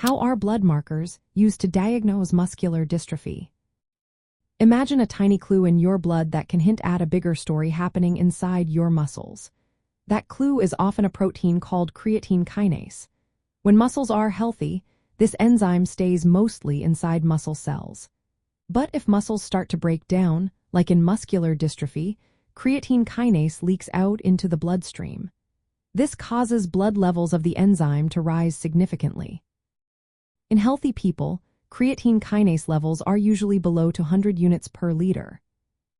How are blood markers used to diagnose muscular dystrophy? Imagine a tiny clue in your blood that can hint at a bigger story happening inside your muscles. That clue is often a protein called creatine kinase. When muscles are healthy, this enzyme stays mostly inside muscle cells. But if muscles start to break down, like in muscular dystrophy, creatine kinase leaks out into the bloodstream. This causes blood levels of the enzyme to rise significantly. In healthy people, creatine kinase levels are usually below 200 units per liter.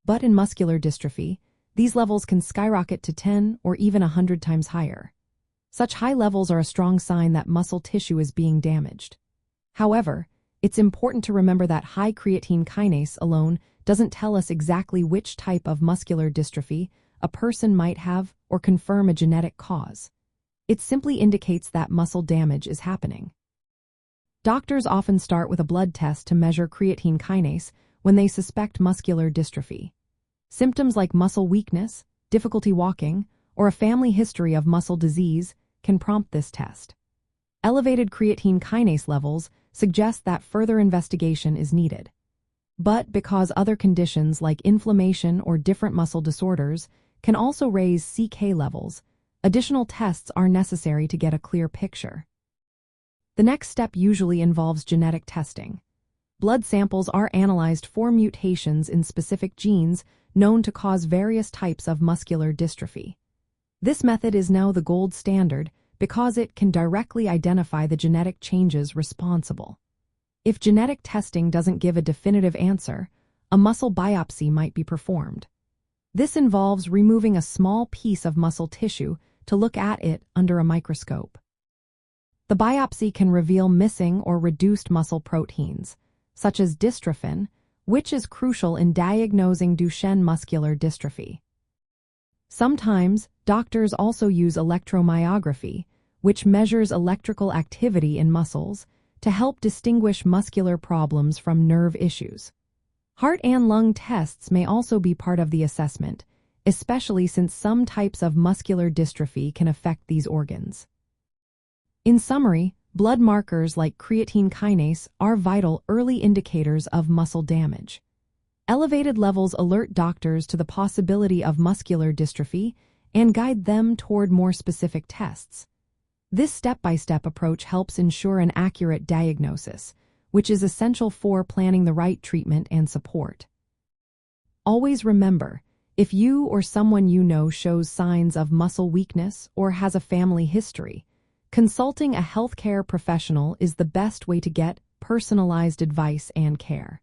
But in muscular dystrophy, these levels can skyrocket to 10 or even 100 times higher. Such high levels are a strong sign that muscle tissue is being damaged. However, it's important to remember that high creatine kinase alone doesn't tell us exactly which type of muscular dystrophy a person might have or confirm a genetic cause. It simply indicates that muscle damage is happening. Doctors often start with a blood test to measure creatine kinase when they suspect muscular dystrophy. Symptoms like muscle weakness, difficulty walking, or a family history of muscle disease can prompt this test. Elevated creatine kinase levels suggest that further investigation is needed. But because other conditions like inflammation or different muscle disorders can also raise CK levels, additional tests are necessary to get a clear picture. The next step usually involves genetic testing. Blood samples are analyzed for mutations in specific genes known to cause various types of muscular dystrophy. This method is now the gold standard because it can directly identify the genetic changes responsible. If genetic testing doesn't give a definitive answer, a muscle biopsy might be performed. This involves removing a small piece of muscle tissue to look at it under a microscope. The biopsy can reveal missing or reduced muscle proteins, such as dystrophin, which is crucial in diagnosing Duchenne muscular dystrophy. Sometimes, doctors also use electromyography, which measures electrical activity in muscles, to help distinguish muscular problems from nerve issues. Heart and lung tests may also be part of the assessment, especially since some types of muscular dystrophy can affect these organs. In summary, blood markers like creatine kinase are vital early indicators of muscle damage. Elevated levels alert doctors to the possibility of muscular dystrophy and guide them toward more specific tests. This step-by-step approach helps ensure an accurate diagnosis, which is essential for planning the right treatment and support. Always remember, if you or someone you know shows signs of muscle weakness or has a family history, consulting a healthcare professional is the best way to get personalized advice and care.